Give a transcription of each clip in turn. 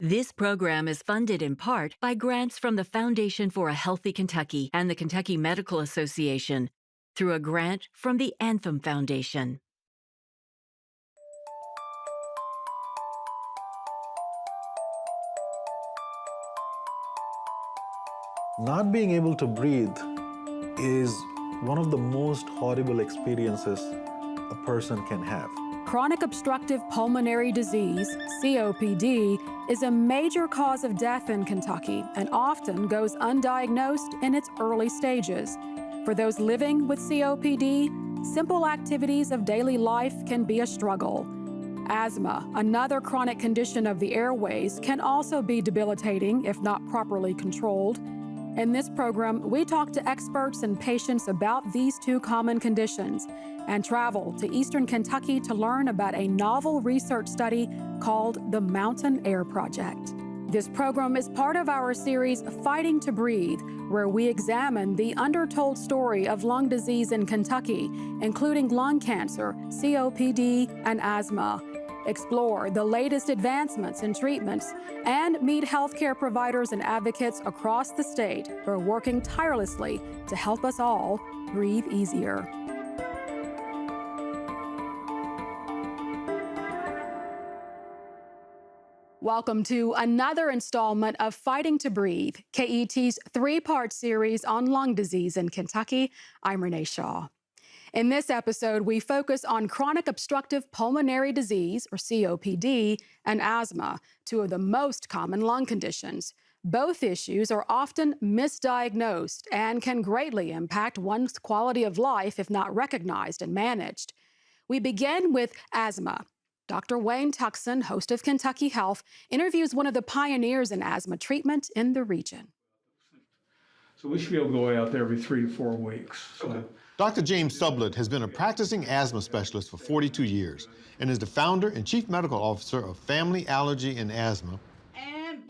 This program is funded in part by grants from the Foundation for a Healthy Kentucky and the Kentucky Medical Association through a grant from the Anthem Foundation. Not being able to breathe is one of the most horrible experiences a person can have. Chronic obstructive pulmonary disease, COPD, is a major cause of death in Kentucky and often goes undiagnosed in its early stages. For those living with COPD, simple activities of daily life can be a struggle. Asthma, another chronic condition of the airways, can also be debilitating if not properly controlled. In this program, we talk to experts and patients about these two common conditions and travel to Eastern Kentucky to learn about a novel research study called the Mountain Air Project. This program is part of our series Fighting to Breathe, where we examine the undertold story of lung disease in Kentucky, including lung cancer, COPD, and asthma. Explore the latest advancements in treatments, and meet healthcare providers and advocates across the state who are working tirelessly to help us all breathe easier. Welcome to another installment of Fighting to Breathe, KET's three-part series on lung disease in Kentucky. I'm Renee Shaw. In this episode, we focus on chronic obstructive pulmonary disease, or COPD, and asthma, two of the most common lung conditions. Both issues are often misdiagnosed and can greatly impact one's quality of life if not recognized and managed. We begin with asthma. Dr. Wayne Tuckson, host of Kentucky Health, interviews one of the pioneers in asthma treatment in the region. So we should be able to go out there every 3 to 4 weeks. So. Dr. James Sublett has been a practicing asthma specialist for 42 years and is the founder and chief medical officer of Family Allergy and Asthma.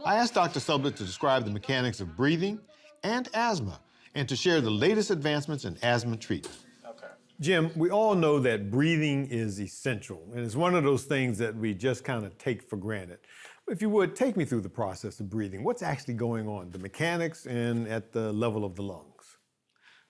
I asked Dr. Sublett to describe the mechanics of breathing and asthma and to share the latest advancements in asthma treatment. Jim, we all know that breathing is essential, and it's one of those things that we just kind of take for granted. If you would, take me through the process of breathing. What's actually going on, the mechanics and at the level of the lungs?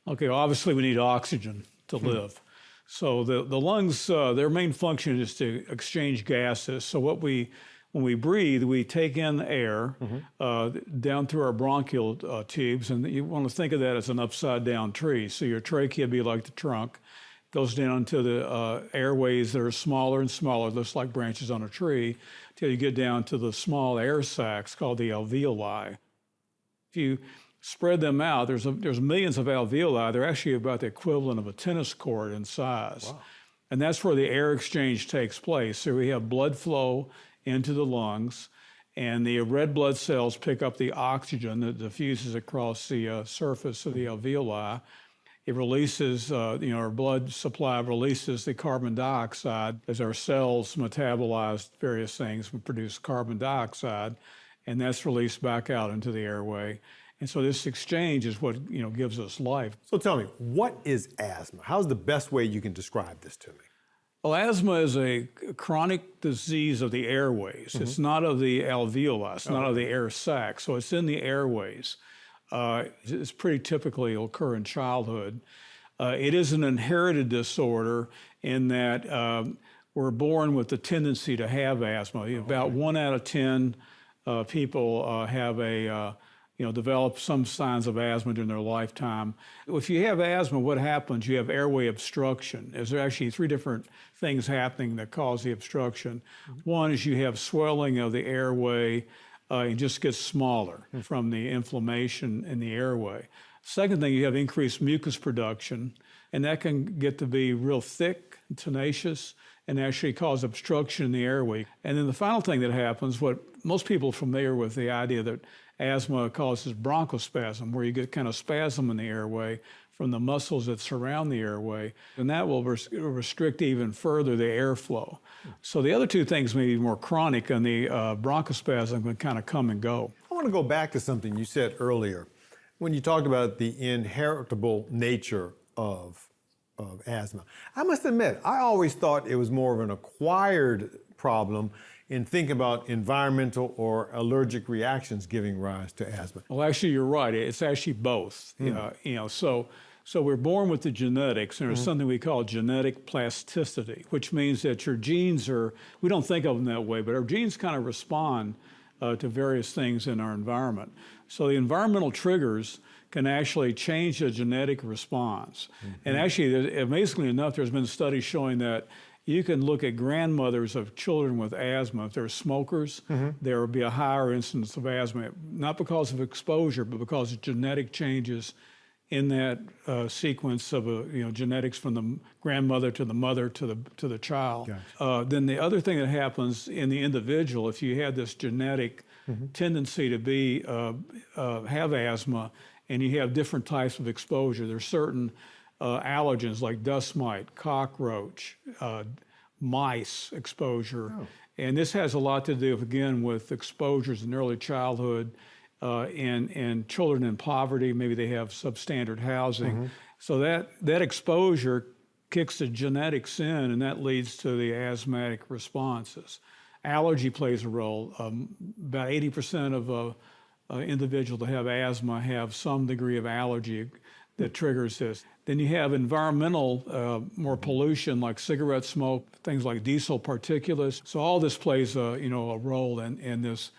Okay, well, obviously we need oxygen to live. So the lungs, their main function is to exchange gases. So when we breathe, we take in air down through our bronchial tubes, and you want to think of that as an upside down tree. So your trachea would be like the trunk, goes down to the airways that are smaller and smaller, just like branches on a tree, till you get down to the small air sacs called the alveoli. If you spread them out, there's millions of alveoli. They're actually about the equivalent of a tennis court in size. Wow. And that's where the air exchange takes place. So we have blood flow into the lungs, and the red blood cells pick up the oxygen that diffuses across the surface of the alveoli. It releases, our blood supply releases the carbon dioxide as our cells metabolize various things and produce carbon dioxide, and that's released back out into the airway. And so this exchange is what, gives us life. So tell me, what is asthma? How's the best way you can describe this to me? Well, asthma is a chronic disease of the airways. It's not of the alveoli, it's not of the air sac, so it's in the airways. It's pretty typically occur in childhood. It is an inherited disorder in that we're born with the tendency to have asthma. About 1 out of 10 people develop some signs of asthma during their lifetime. If you have asthma, what happens? You have airway obstruction. There's actually 3 different things happening that cause the obstruction. One is you have swelling of the airway. It just gets smaller from the inflammation in the airway. Second thing, you have increased mucus production, and that can get to be real thick, tenacious, and actually cause obstruction in the airway. And then the final thing that happens, what most people are familiar with, the idea that asthma causes bronchospasm, where you get kind of spasm in the airway from the muscles that surround the airway, and that will restrict even further the airflow. So the other 2 things may be more chronic, and the bronchospasm can kind of come and go. I want to go back to something you said earlier when you talked about the inheritable nature of asthma. I must admit, I always thought it was more of an acquired problem in thinking about environmental or allergic reactions giving rise to asthma? Well, actually, you're right. It's actually both. So we're born with the genetics, and there's something we call genetic plasticity, which means that your genes are, we don't think of them that way, but our genes kind of respond to various things in our environment. So the environmental triggers can actually change the genetic response. And actually, amazingly enough, there's been studies showing that you can look at grandmothers of children with asthma. If they're smokers, there will be a higher incidence of asthma, not because of exposure, but because of genetic changes in that sequence of genetics from the grandmother to the mother to the child. Then the other thing that happens in the individual, if you have this genetic tendency to have asthma, and you have different types of exposure, there's certain allergens like dust mite, cockroach, mice exposure. And this has a lot to do, again, with exposures in early childhood and children in poverty. Maybe they have substandard housing. So that exposure kicks the genetics in, and that leads to the asthmatic responses. Allergy plays a role. About 80% of individuals that have asthma have some degree of allergy that triggers this. Then you have environmental, more pollution like cigarette smoke, things like diesel particulates. So all this plays a role in this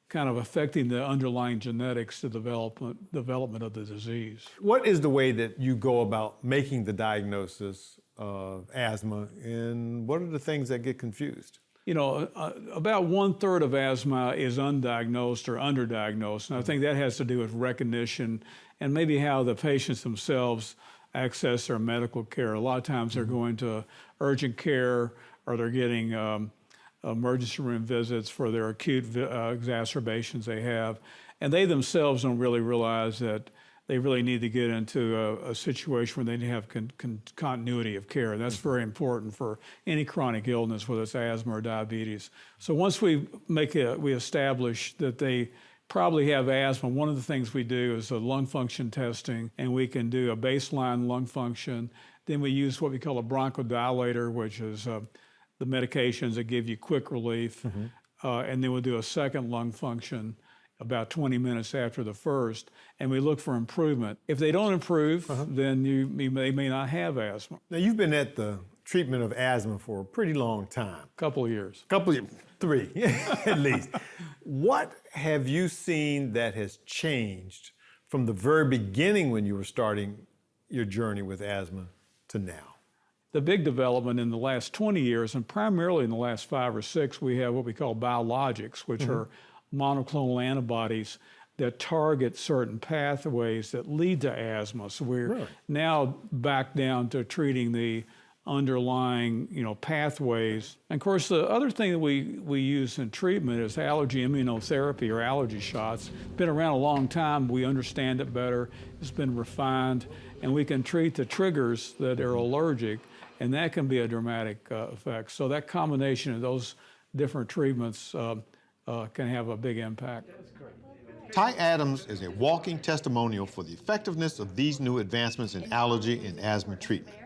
kind of affecting the underlying genetics to development of the disease. What is the way that you go about making the diagnosis of asthma, and what are the things that get confused? About 1/3 of asthma is undiagnosed or underdiagnosed, and I think that has to do with recognition and maybe how the patients themselves access their medical care. A lot of times they're going to urgent care, or they're getting emergency room visits for their acute exacerbations they have, and they themselves don't really realize that they really need to get into a situation where they need to have continuity of care. And that's very important for any chronic illness, whether it's asthma or diabetes. So once we establish that they probably have asthma, one of the things we do is a lung function testing, and we can do a baseline lung function. Then we use what we call a bronchodilator, which is the medications that give you quick relief. And then we'll do a second lung function about 20 minutes after the first, and we look for improvement. If they don't improve, then they may not have asthma. Now, you've been at the treatment of asthma for a pretty long time. Couple of years. Three, at least. What have you seen that has changed from the very beginning when you were starting your journey with asthma to now? The big development in the last 20 years, and primarily in the last 5 or 6, we have what we call biologics, which are monoclonal antibodies that target certain pathways that lead to asthma. So we're now back down to treating the underlying, pathways. And of course, the other thing that we use in treatment is allergy immunotherapy or allergy shots. It's been around a long time. We understand it better. It's been refined, and we can treat the triggers that are allergic, and that can be a dramatic effect. So that combination of those different treatments can have a big impact. Ty Adams is a walking testimonial for the effectiveness of these new advancements in allergy and asthma treatment.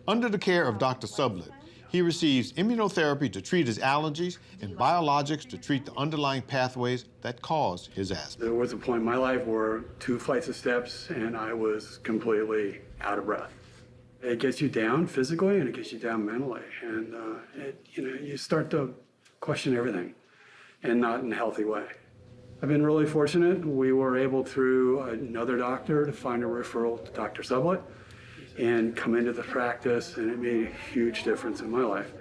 Under the care of Dr. Sublett, he receives immunotherapy to treat his allergies and biologics to treat the underlying pathways that cause his asthma. There was a point in my life where 2 flights of steps and I was completely out of breath. It gets you down physically and it gets you down mentally, and you start to question everything, and not in a healthy way. I've been really fortunate. We were able, through another doctor, to find a referral to Dr. Sublett and come into the practice, and it made a huge difference in my life.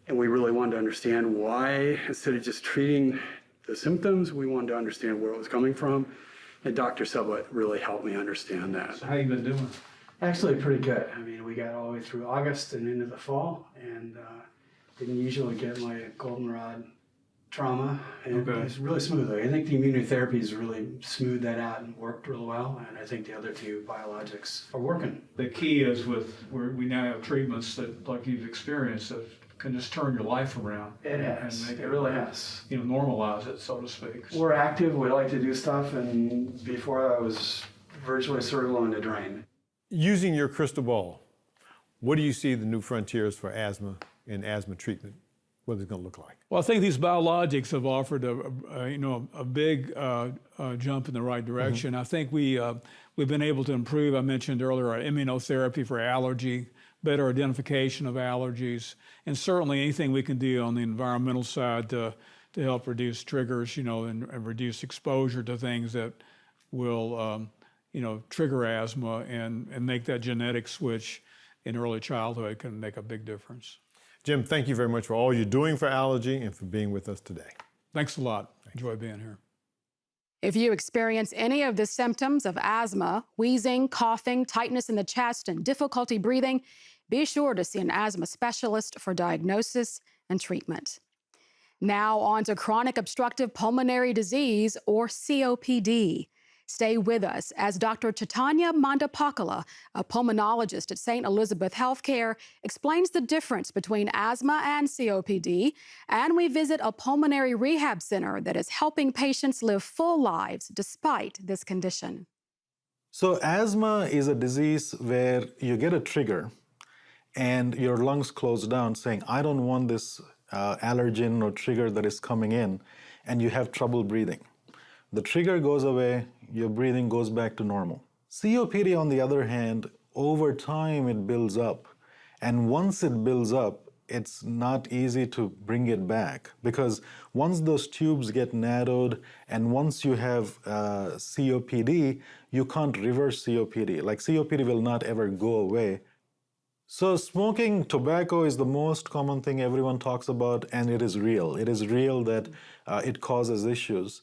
And we really wanted to understand why, instead of just treating the symptoms, we wanted to understand where it was coming from, and Dr. Sublett really helped me understand that. So how you been doing? Actually, pretty good. I mean, we got all the way through August and into the fall, and didn't usually get my goldenrod trauma, and it's really smooth. I think the immunotherapy has really smoothed that out and worked real well, and I think the other 2 biologics are working. The key is we now have treatments that, like you've experienced, that can just turn your life around. It has. And make it really has. Normalize it, so to speak. We're active. We like to do stuff, and before I was virtually circling the drain. Using your crystal ball, what do you see the new frontiers for asthma and asthma treatment what it's going to look like? Well, I think these biologics have offered a big jump in the right direction. I think we've been able to improve. I mentioned earlier our immunotherapy for allergy, better identification of allergies, and certainly anything we can do on the environmental side to help reduce triggers, and reduce exposure to things that will, trigger asthma and make that genetic switch in early childhood can make a big difference. Jim, thank you very much for all you're doing for allergy and for being with us today. Thanks a lot. Enjoy being here. If you experience any of the symptoms of asthma, wheezing, coughing, tightness in the chest, and difficulty breathing, be sure to see an asthma specialist for diagnosis and treatment. Now on to chronic obstructive pulmonary disease, or COPD. Stay with us as Dr. Chaitanya Mandapakala, a pulmonologist at St. Elizabeth Healthcare, explains the difference between asthma and COPD, and we visit a pulmonary rehab center that is helping patients live full lives despite this condition. So asthma is a disease where you get a trigger and your lungs close down saying, I don't want this allergen or trigger that is coming in, and you have trouble breathing. The trigger goes away, your breathing goes back to normal. COPD, on the other hand, over time it builds up. And once it builds up, it's not easy to bring it back, because once those tubes get narrowed and once you have COPD, you can't reverse COPD. Like COPD will not ever go away. So smoking tobacco is the most common thing everyone talks about, and it is real. It is real that it causes issues.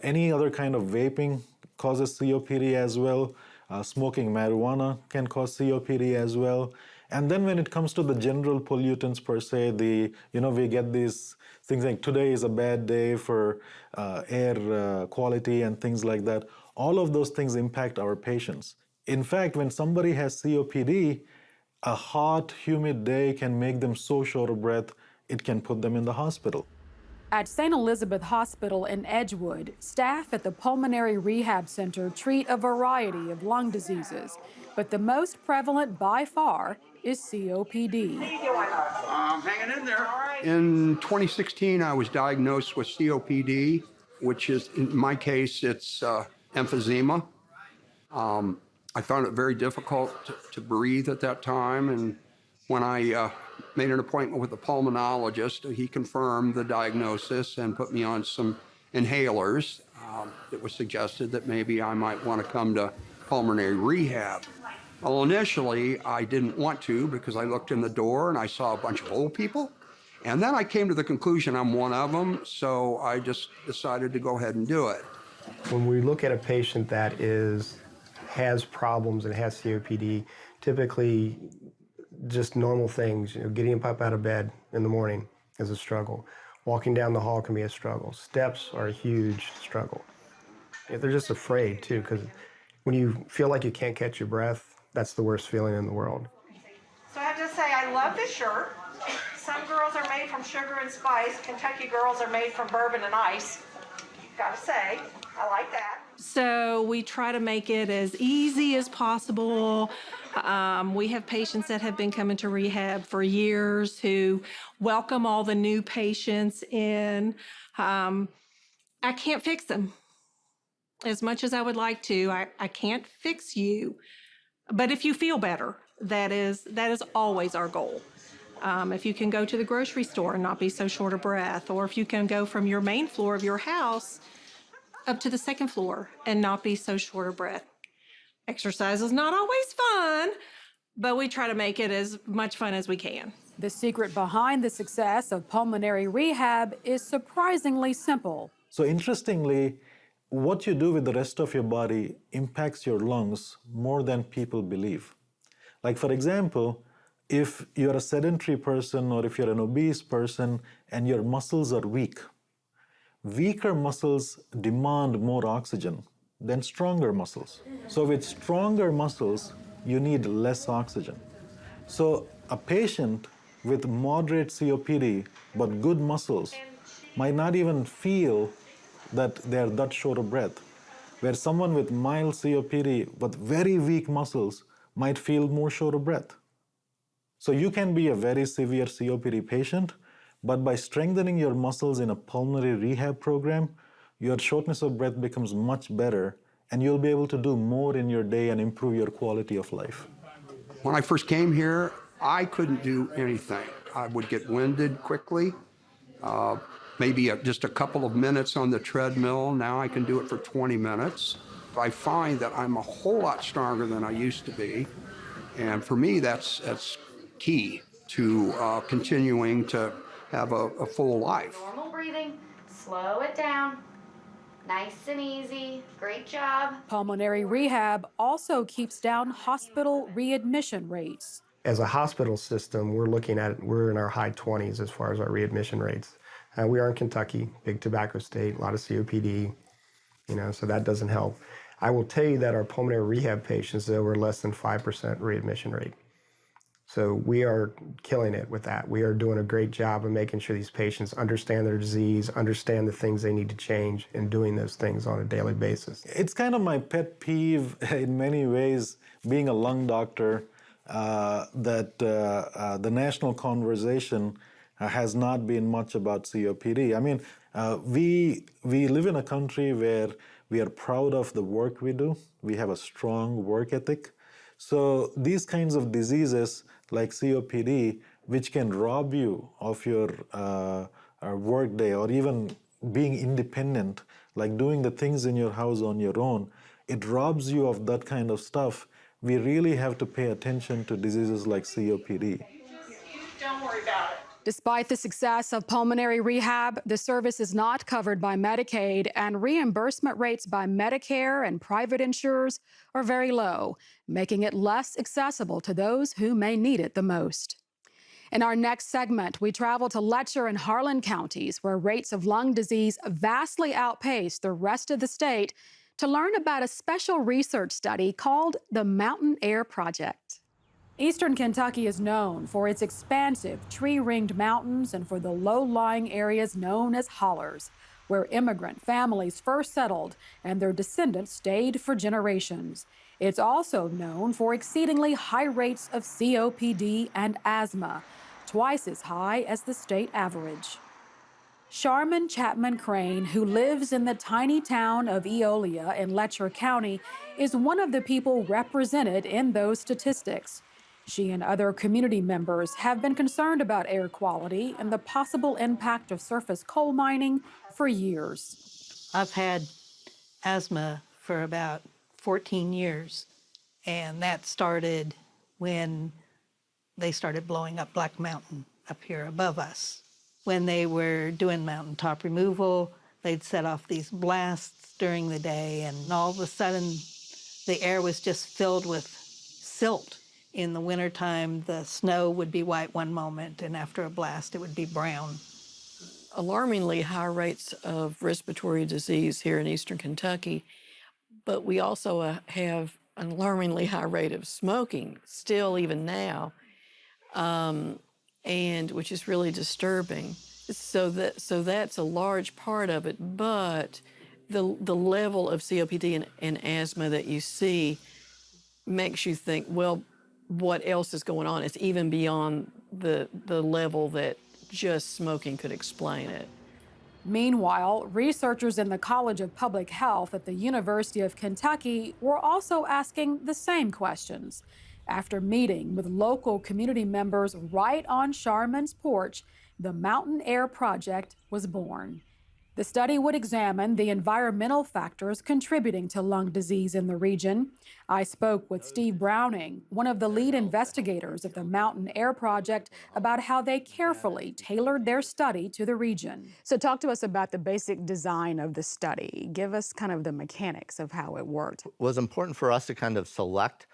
Any other kind of vaping causes COPD as well. Smoking marijuana can cause COPD as well. And then when it comes to the general pollutants per se, we get these things like today is a bad day for air quality and things like that. All of those things impact our patients. In fact, when somebody has COPD, a hot, humid day can make them so short of breath, it can put them in the hospital. At St. Elizabeth Hospital in Edgewood, staff at the Pulmonary Rehab Center treat a variety of lung diseases, but the most prevalent by far is COPD. I'm hanging in there. In 2016, I was diagnosed with COPD, which is, in my case, it's emphysema. I found it very difficult to breathe at that time, and when I made an appointment with a pulmonologist, he confirmed the diagnosis and put me on some inhalers. It was suggested that maybe I might want to come to pulmonary rehab. Well, initially, I didn't want to because I looked in the door and I saw a bunch of old people. And then I came to the conclusion I'm one of them, so I just decided to go ahead and do it. When we look at a patient that has problems and has COPD, typically just normal things, getting up out of bed in the morning is a struggle. Walking down the hall can be a struggle. Steps are a huge struggle. They're just afraid too, because when you feel like you can't catch your breath, that's the worst feeling in the world. So I have to say, I love this shirt. Some girls are made from sugar and spice. Kentucky girls are made from bourbon and ice. Gotta say, I like that. So we try to make it as easy as possible. We have patients that have been coming to rehab for years who welcome all the new patients in. I can't fix them. As much as I would like to, I can't fix you. But if you feel better, that is always our goal. If you can go to the grocery store and not be so short of breath, or if you can go from your main floor of your house up to the second floor and not be so short of breath. Exercise is not always fun, but we try to make it as much fun as we can. The secret behind the success of pulmonary rehab is surprisingly simple. So interestingly, what you do with the rest of your body impacts your lungs more than people believe. Like for example, if you're a sedentary person or if you're an obese person and your muscles are weak, weaker muscles demand more oxygen than stronger muscles. So with stronger muscles, you need less oxygen. So a patient with moderate COPD but good muscles might not even feel that they're that short of breath, where someone with mild COPD but very weak muscles might feel more short of breath. So you can be a very severe COPD patient, But by strengthening your muscles in a pulmonary rehab program, your shortness of breath becomes much better, and you'll be able to do more in your day and improve your quality of life. When I first came here, I couldn't do anything. I would get winded quickly, maybe just a couple of minutes on the treadmill. Now I can do it for 20 minutes. I find that I'm a whole lot stronger than I used to be. And for me, that's key to continuing to have a full life. Normal breathing, slow it down, nice and easy, great job. Pulmonary rehab also keeps down hospital readmission rates. As a hospital system, we're in our high 20s as far as our readmission rates. We are in Kentucky, big tobacco state, a lot of COPD, so that doesn't help. I will tell you that our pulmonary rehab patients, though, were less than 5% readmission rate. So we are killing it with that. We are doing a great job of making sure these patients understand their disease, understand the things they need to change, and doing those things on a daily basis. It's kind of my pet peeve in many ways, being a lung doctor, that the national conversation has not been much about COPD. I mean, we live in a country where we are proud of the work we do. We have a strong work ethic. So these kinds of diseases like COPD, which can rob you of your work day or even being independent, like doing the things in your house on your own, it robs you of that kind of stuff. We really have to pay attention to diseases like COPD. Don't worry about it. Despite the success of pulmonary rehab, the service is not covered by Medicaid, and reimbursement rates by Medicare and private insurers are very low, making it less accessible to those who may need it the most. In our next segment, we travel to Letcher and Harlan counties, where rates of lung disease vastly outpace the rest of the state, to learn about a special research study called the Mountain Air Project. Eastern Kentucky is known for its expansive tree-ringed mountains and for the low-lying areas known as hollers, where immigrant families first settled and their descendants stayed for generations. It's also known for exceedingly high rates of COPD and asthma, twice as high as the state average. Charmin Chapman Crane, who lives in the tiny town of Eolia in Letcher County, is one of the people represented in those statistics. She and other community members have been concerned about air quality and the possible impact of surface coal mining for years. I've had asthma for about 14 years, and that started when they started blowing up Black Mountain up here above us. When they were doing mountaintop removal, they'd set off these blasts during the day, and all of a sudden the air was just filled with silt. In the wintertime, the snow would be white one moment, and after a blast, it would be brown. Alarmingly high rates of respiratory disease here in Eastern Kentucky, but we also have an alarmingly high rate of smoking, still even now, and which is really disturbing. So that's a large part of it, but the level of COPD and asthma that you see makes you think, well, what else is going on? It's even beyond the level that just smoking could explain it. Meanwhile, researchers in the College of Public Health at the University of Kentucky were also asking the same questions. After meeting with local community members right on Charmin's porch, the Mountain Air Project was born. The study would examine the environmental factors contributing to lung disease in the region. I spoke with Steve Browning, one of the lead investigators of the Mountain Air Project, about how they carefully tailored their study to the region. So talk to us about the basic design of the study. Give us kind of the mechanics of how it worked. It was important for us to kind of select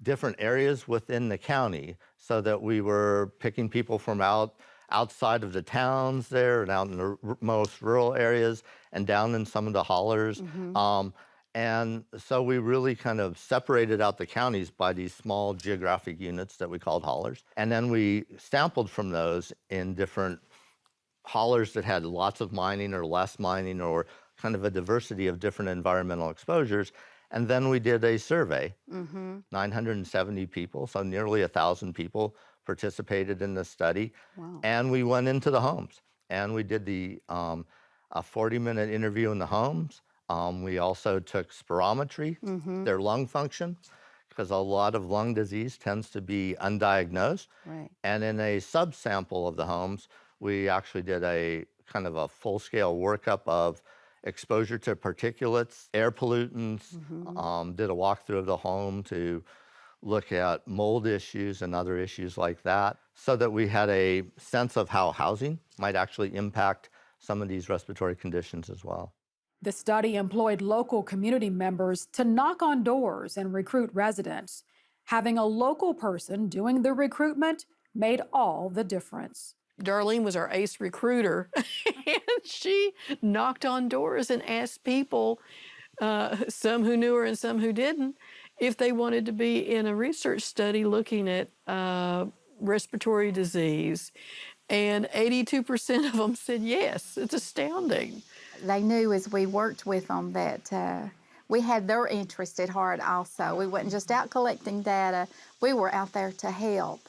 different areas within the county so that we were picking people from outside of the towns there and out in the most rural areas and down in some of the hollers. And so we really kind of separated out the counties by these small geographic units that we called hollers. And then we sampled from those in different hollers that had lots of mining or less mining or kind of a diversity of different environmental exposures. And then we did a survey, 970 people, so nearly 1,000 people participated in this study. Wow. And we went into the homes and we did a 40-minute interview in the homes. We also took spirometry, their lung function, because a lot of lung disease tends to be undiagnosed. Right. And in a subsample of the homes, we actually did a kind of a full-scale workup of exposure to particulates, air pollutants, did a walkthrough of the home to look at mold issues and other issues like that, so that we had a sense of how housing might actually impact some of these respiratory conditions as well. The study employed local community members to knock on doors and recruit residents. Having a local person doing the recruitment made all the difference. Darlene was our ace recruiter, and she knocked on doors and asked people, some who knew her and some who didn't, if they wanted to be in a research study looking at respiratory disease. And 82% of them said yes. It's astounding. They knew as we worked with them that we had their interest at heart also. We wasn't just out collecting data, we were out there to help.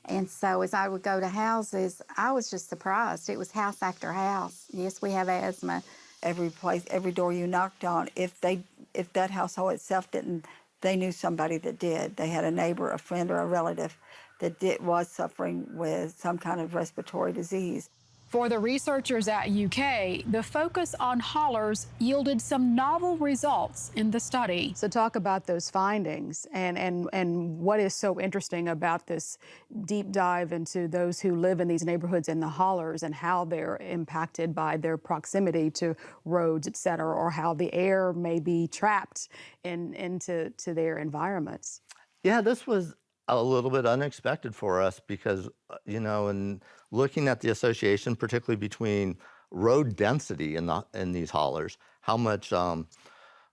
And so as I would go to houses, I was just surprised. It was house after house. Yes, we have asthma. Every place, every door you knocked on, if that household itself didn't, they knew somebody that did. They had a neighbor, a friend, or a relative that was suffering with some kind of respiratory disease. For the researchers at UK, the focus on hollers yielded some novel results in the study. So talk about those findings and what is so interesting about this deep dive into those who live in these neighborhoods in the hollers and how they're impacted by their proximity to roads, et cetera, or how the air may be trapped into their environments. Yeah, this was a little bit unexpected for us because, in looking at the association, particularly between road density in these hollers, how much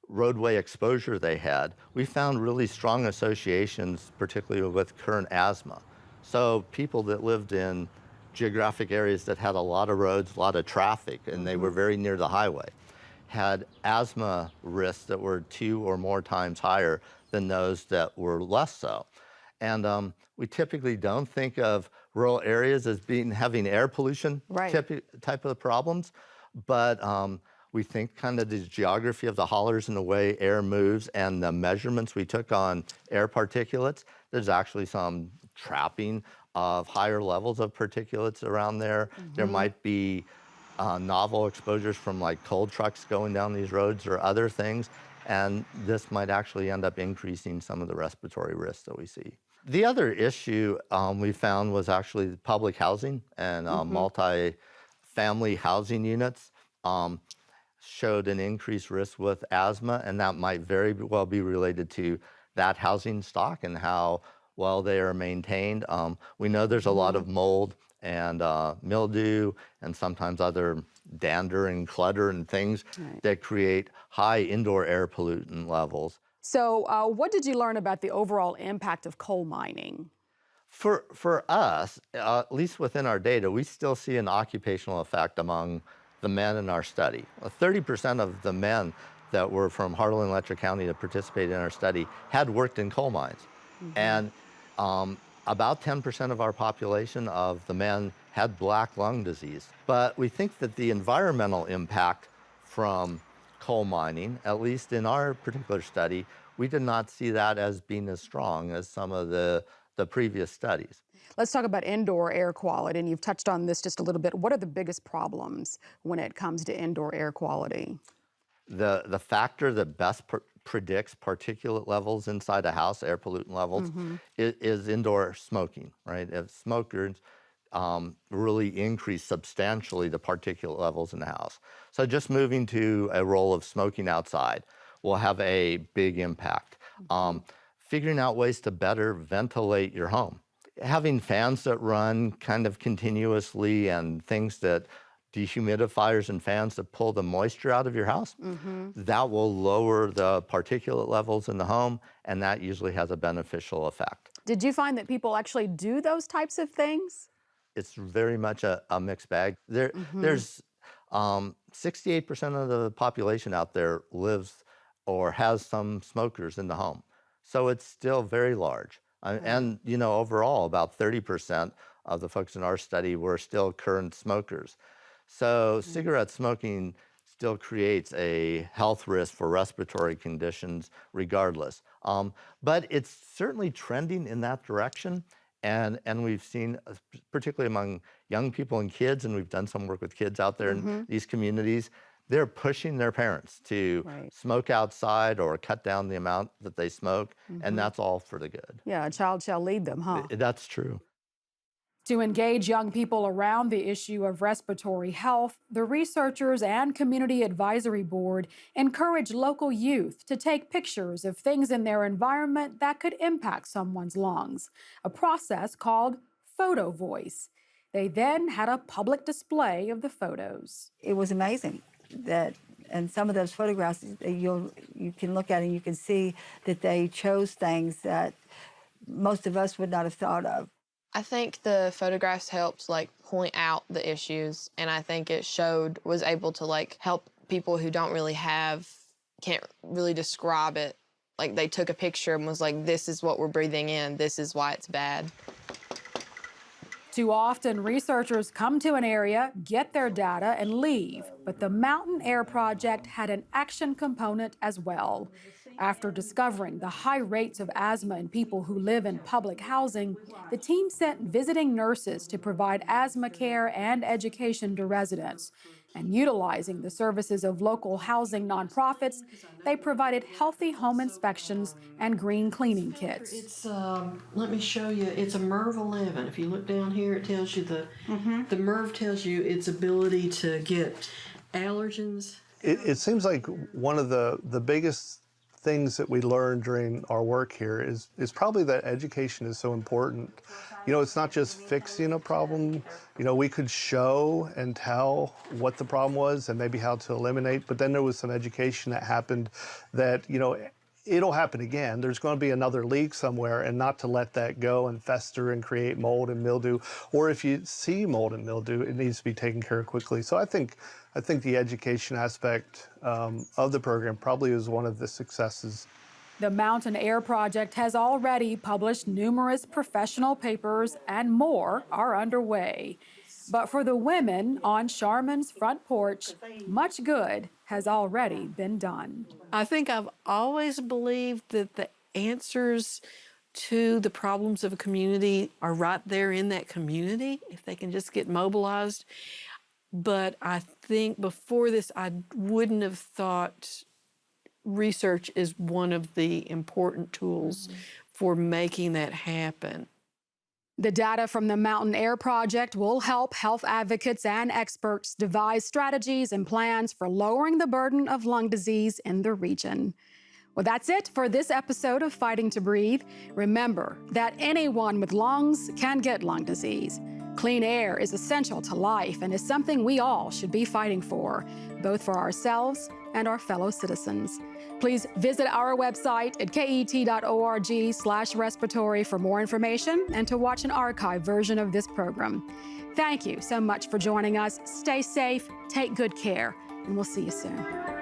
roadway exposure they had, we found really strong associations, particularly with current asthma. So people that lived in geographic areas that had a lot of roads, a lot of traffic, and they were very near the highway, had asthma risks that were 2 or more times higher than those that were less so. And we typically don't think of rural areas as having air pollution type of problems, but we think kind of the geography of the hollers and the way air moves and the measurements we took on air particulates, there's actually some trapping of higher levels of particulates around there. There might be novel exposures from like coal trucks going down these roads or other things, and this might actually end up increasing some of the respiratory risks that we see. The other issue we found was actually public housing and multi-family housing units showed an increased risk with asthma, and that might very well be related to that housing stock and how well they are maintained. We know there's a lot of mold and mildew and sometimes other dander and clutter and things that create high indoor air pollutant levels. So what did you learn about the overall impact of coal mining? For us, at least within our data, we still see an occupational effect among the men in our study. 30% of the men that were from Harlan and Letcher County that participated in our study had worked in coal mines. And about 10% of our population of the men had black lung disease. But we think that the environmental impact from coal mining, at least in our particular study, we did not see that as being as strong as some of the previous studies. Let's talk about indoor air quality, and you've touched on this just a little bit. What are the biggest problems when it comes to indoor air quality? The factor that best predicts particulate levels inside a house, air pollutant levels, is indoor smoking, right? If smokers really increase substantially the particulate levels in the house. So just moving to a role of smoking outside will have a big impact. Figuring out ways to better ventilate your home. Having fans that run kind of continuously and things that dehumidifiers and fans that pull the moisture out of your house, that will lower the particulate levels in the home, and that usually has a beneficial effect. Did you find that people actually do those types of things? It's very much a mixed bag. There's 68% of the population out there lives or has some smokers in the home. So it's still very large. And, overall, about 30% of the folks in our study were still current smokers. So cigarette smoking still creates a health risk for respiratory conditions regardless. But it's certainly trending in that direction. And we've seen, particularly among young people and kids, and we've done some work with kids out there in these communities, they're pushing their parents to smoke outside or cut down the amount that they smoke, and that's all for the good. Yeah, a child shall lead them, huh? That's true. To engage young people around the issue of respiratory health, the researchers and Community Advisory Board encourage local youth to take pictures of things in their environment that could impact someone's lungs, a process called Photo Voice. They then had a public display of the photos. It was amazing that, and some of those photographs, you can look at and you can see that they chose things that most of us would not have thought of. I think the photographs helped point out the issues, and I think it was able to help people who can't really describe it. They took a picture and was like, this is what we're breathing in, this is why it's bad. Too often, researchers come to an area, get their data, and leave. But the Mountain Air Project had an action component as well. After discovering the high rates of asthma in people who live in public housing, the team sent visiting nurses to provide asthma care and education to residents. And utilizing the services of local housing nonprofits, they provided healthy home inspections and green cleaning kits. It's, let me show you, it's a MERV 11. If you look down here, it tells you the MERV tells you its ability to get allergens. It seems like one of the biggest things that we learned during our work here is probably that education is so important. It's not just fixing a problem. We could show and tell what the problem was and maybe how to eliminate, but then there was some education that happened that, it'll happen again. There's going to be another leak somewhere, and not to let that go and fester and create mold and mildew. Or if you see mold and mildew, it needs to be taken care of quickly. So I think the education aspect of the program probably is one of the successes. The Mountain Air Project has already published numerous professional papers, and more are underway. But for the women on Charmin's front porch, much good has already been done. I think I've always believed that the answers to the problems of a community are right there in that community, if they can just get mobilized. But I think before this, I wouldn't have thought research is one of the important tools for making that happen. The data from the Mountain Air Project will help health advocates and experts devise strategies and plans for lowering the burden of lung disease in the region. Well, that's it for this episode of Fighting to Breathe. Remember that anyone with lungs can get lung disease. Clean air is essential to life and is something we all should be fighting for, both for ourselves and our fellow citizens. Please visit our website at ket.org/respiratory for more information and to watch an archived version of this program. Thank you so much for joining us. Stay safe, take good care, and we'll see you soon.